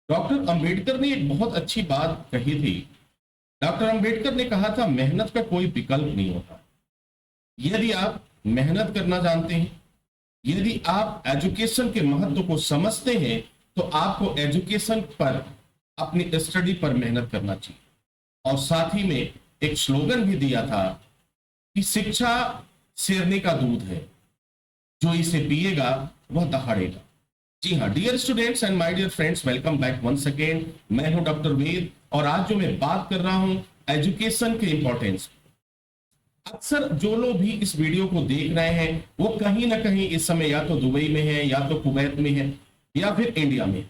Doctor Ambedkar ने एक बहुत अच्छी बात कही थी। डॉक्टर अंबेडकर ने कहा था मेहनत का कोई विकल्प नहीं होता। यदि आप मेहनत करना जानते हैं, यदि आप एजुकेशन के महत्व को समझते हैं, तो आपको एजुकेशन पर, अपनी स्टडी पर मेहनत करना चाहिए। और साथ ही में एक स्लोगन भी दिया था कि शिक्षा शेरनी का दूध है, जो इसे पिएगा वह दहाड़ेगा। जी हाँ dear students and my dear friends, welcome back once again. मैं हूं डॉक्टर वेद और आज जो मैं बात कर रहा हूं एजुकेशन के इंपॉर्टेंस। अक्सर जो लोग भी इस वीडियो को देख रहे हैं वो कहीं ना कहीं इस समय या तो दुबई में है, या तो कुवैत में है, या फिर इंडिया में।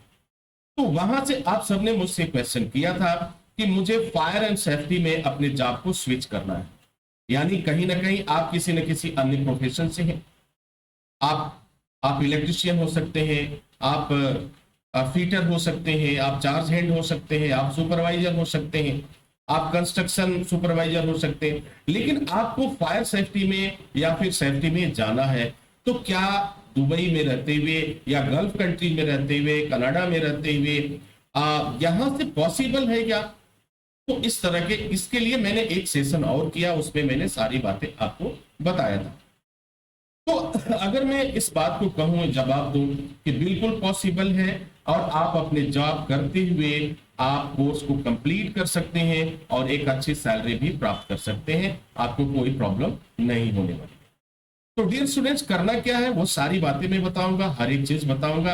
तो वहां से आप सबने मुझसे क्वेश्चन किया था कि मुझे फायर एंड सेफ्टी में अपने जॉब को स्विच करना है। यानी कहीं ना कहीं आप किसी न किसी अन्य प्रोफेशन से हैं। आप इलेक्ट्रिशियन हो सकते हैं, आप फीटर हो सकते हैं, आप चार्ज हैंड हो सकते हैं, आप सुपरवाइजर हो सकते हैं, आप कंस्ट्रक्शन सुपरवाइजर हो सकते हैं। लेकिन आपको फायर सेफ्टी में या फिर सेफ्टी में जाना है, तो क्या दुबई में रहते हुए या गल्फ कंट्री में रहते हुए, कनाडा में रहते हुए यहां से पॉसिबल है क्या? तो इस तरह के, इसके लिए मैंने एक सेशन और किया, उसमें मैंने सारी बातें आपको बताया था। तो अगर मैं इस बात को कहूं, जवाब दूं कि बिल्कुल पॉसिबल है और आप अपने जॉब करते हुए आप कोर्स को कंप्लीट कर सकते हैं और एक अच्छी सैलरी भी प्राप्त कर सकते हैं, आपको कोई प्रॉब्लम नहीं होने वाली। तो डियर स्टूडेंट्स, करना क्या है वो सारी बातें मैं बताऊंगा, हर एक चीज बताऊंगा।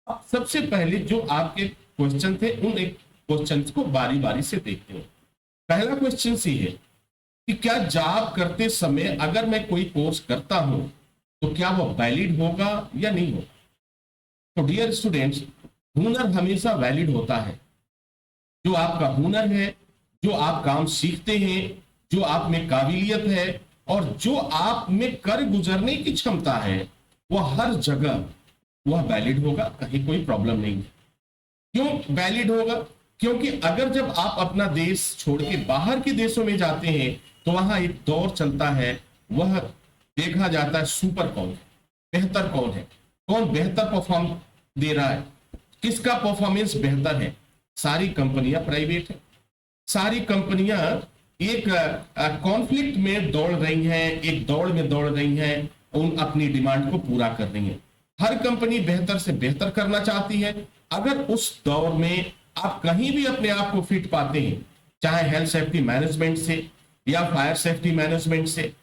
अब सबसे पहले जो आपके क्वेश्चन थे उन एक क्वेश्चन को बारी बारी से देखते हैं। पहला क्वेश्चन ये है कि क्या जॉब करते समय अगर मैं कोई कोर्स करता हूं तो क्या वो वैलिड होगा या नहीं होगा? तो डियर स्टूडेंट्स, हुनर हमेशा वैलिड होता है। जो आपका हुनर है, जो आप काम सीखते हैं, जो आप में काबिलियत है और जो आप में कर गुजरने की क्षमता है, वह हर जगह वह वैलिड होगा, कहीं कोई प्रॉब्लम नहीं है। क्यों वैलिड होगा? क्योंकि अगर जब आप अपना देश छोड़ के बाहर के देशों में जाते हैं तो वहां एक दौर चलता है, वह देखा जाता है सुपर कौन है, बेहतर कौन है, कौन बेहतर परफॉर्म दे रहा है, किसका परफॉर्मेंस बेहतर है। सारी कंपनियां प्राइवेट है, सारी कंपनियां एक कॉन्फ्लिक्ट में दौड़ रही हैं, एक दौड़ में दौड़ रही हैं, उन अपनी डिमांड को पूरा कर रही हैं। हर कंपनी बेहतर से बेहतर करना चाहती है। अगर उस दौर में आप कहीं भी अपने आप को फिट पाते हैं, चाहे हेल्थ सेफ्टी मैनेजमेंट से या फायर सेफ्टी मैनेजमेंट से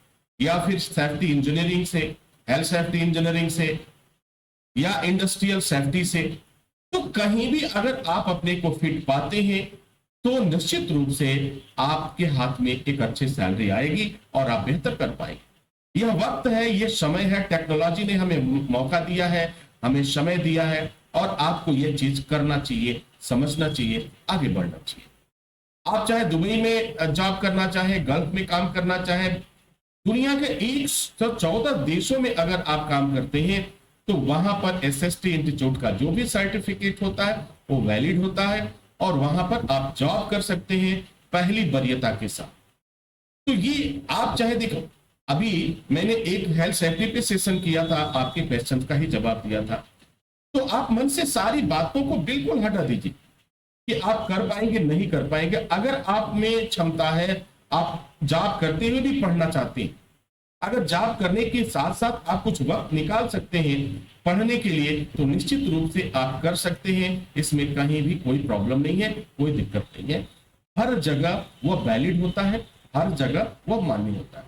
या फिर सेफ्टी इंजीनियरिंग से, हेल्थ सेफ्टी इंजीनियरिंग से या इंडस्ट्रियल सेफ्टी से, तो कहीं भी अगर आप अपने को फिट पाते हैं तो निश्चित रूप से आपके हाथ में एक अच्छी सैलरी आएगी और आप बेहतर कर पाएंगे। यह वक्त है, यह समय है, टेक्नोलॉजी ने हमें मौका दिया है, हमें समय दिया है और आपको यह चीज करना चाहिए, समझना चाहिए, आगे बढ़ना चाहिए। आप चाहे दुबई में जॉब करना चाहे, गल्फ में काम करना चाहे, दुनिया के 114 देशों में अगर आप काम करते हैं तो वहां पर एसएसटी इंस्टीट्यूट का जो भी सर्टिफिकेट होता है वो वैलिड होता है और वहां पर आप जॉब कर सकते हैं पहली वरीयता के साथ। तो ये आप चाहे देखो, अभी मैंने एक हेल्थ सेफ्टी पे सेशन किया था, आपके क्वेश्चन का ही जवाब दिया था। तो आप मन से सारी बातों को बिल्कुल हटा दीजिए कि आप कर पाएंगे नहीं कर पाएंगे। अगर आप में क्षमता है, आप जॉब करते हुए भी पढ़ना चाहते हैं, अगर जॉब करने के साथ साथ आप कुछ वक्त निकाल सकते हैं पढ़ने के लिए, तो निश्चित रूप से आप कर सकते हैं। इसमें कहीं भी कोई प्रॉब्लम नहीं है, कोई दिक्कत नहीं है। हर जगह वह वैलिड होता है, हर जगह वह मान्य होता है।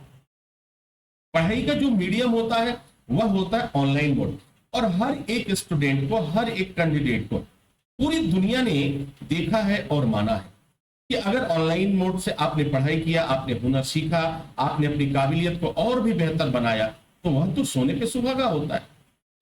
पढ़ाई का जो मीडियम होता है वह होता है ऑनलाइन मोड, और हर एक स्टूडेंट को, हर एक कैंडिडेट को पूरी दुनिया ने देखा है और माना है कि अगर ऑनलाइन मोड से आपने पढ़ाई किया, आपने हुनर सीखा, आपने अपनी काबिलियत को और भी बेहतर बनाया, तो वह तो सोने पे सुहागा होता है।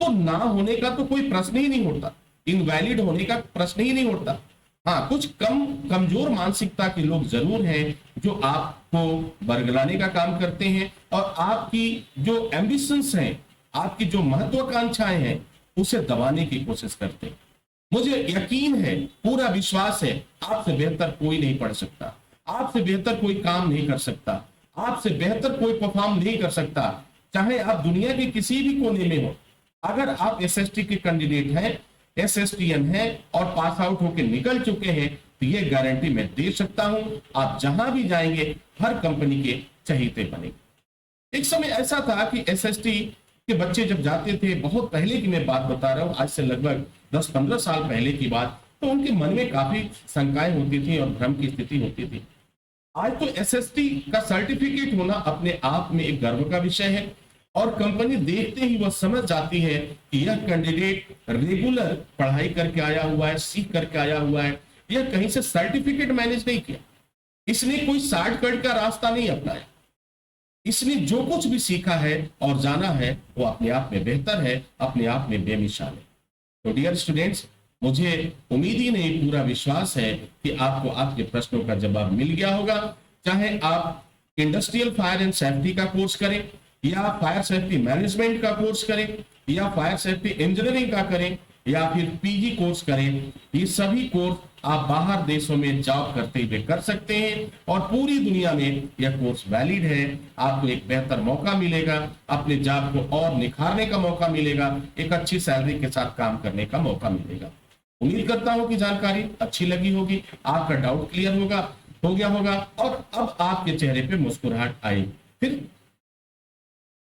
तो ना होने का तो कोई प्रश्न ही नहीं उठता, इनवैलिड होने का प्रश्न ही नहीं उठता। हाँ, कुछ कमजोर मानसिकता के लोग जरूर हैं जो आपको बरगलाने का काम करते हैं और आपकी जो एम्बिशंस हैं, आपकी जो महत्वाकांक्षाएं हैं, उसे दबाने की कोशिश करते हैं। मुझे यकीन है, पूरा विश्वास है, आपसे बेहतर कोई नहीं पढ़ सकता, आपसे बेहतर कोई काम नहीं कर सकता, आपसे बेहतर कोई परफॉर्म नहीं कर सकता, चाहे आप दुनिया के किसी भी कोने में हो। अगर आप एसएसटी के कैंडिडेट हैं SSTN है और पास आउट होकर निकल चुके हैं, तो ये गारंटी मैं दे सकता हूं, आप जहां भी जाएंगे हर कंपनी के चहेते बनेंगे। एक समय ऐसा था कि SST के बच्चे जब जाते थे, बहुत पहले की मैं बात बता रहा हूं, आज से लगभग 10-15 साल पहले की बात, तो उनके मन में काफी शंकाएं होती थी और भ्रम की स्थिति होती थी। आज तो SST का सर्टिफिकेट होना अपने आप में एक गर्व का विषय है और कंपनी देखते ही वह समझ जाती है कि यह कैंडिडेट रेगुलर पढ़ाई करके आया हुआ है, सीख करके आया हुआ है, यह कहीं से सर्टिफिकेट मैनेज नहीं किया, इसने कोई शॉर्टकट का रास्ता नहीं अपनाया, इसने जो कुछ भी सीखा है और जाना है वो अपने आप में बेहतर है, अपने आप में बेमिसाल है। तो डियर स्टूडेंट्स, मुझे उम्मीद ही नहीं, पूरा विश्वास है कि आपको आपके प्रश्नों का जवाब मिल गया होगा। चाहे आप इंडस्ट्रियल फायर एंड सेफ्टी का कोर्स करें, या फायर सेफ्टी मैनेजमेंट का कोर्स करें, या फायर सेफ्टी इंजीनियरिंग का करें, या फिर PG कोर्स करें, ये सभी कोर्स आप बाहर देशों में जॉब करते हुए कर सकते हैं और पूरी दुनिया में यह कोर्स वैलिड है। आपको एक बेहतर मौका मिलेगा, अपने जॉब को और निखारने का मौका मिलेगा, एक अच्छी सैलरी के साथ काम करने का मौका मिलेगा। उम्मीद करता हूं कि जानकारी अच्छी लगी होगी, आपका डाउट क्लियर हो गया होगा और अब आपके चेहरे पे मुस्कुराहट आई। फिर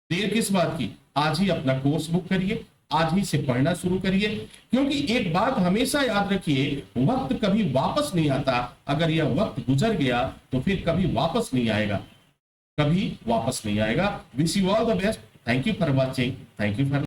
देर किस बात की, आज ही अपना कोर्स बुक करिए, आज ही से पढ़ना शुरू करिए, क्योंकि एक बात हमेशा याद रखिए, वक्त कभी वापस नहीं आता। अगर यह वक्त गुजर गया तो फिर कभी वापस नहीं आएगा, कभी वापस नहीं आएगा। Wish you all the best. Thank you for watching, thank you for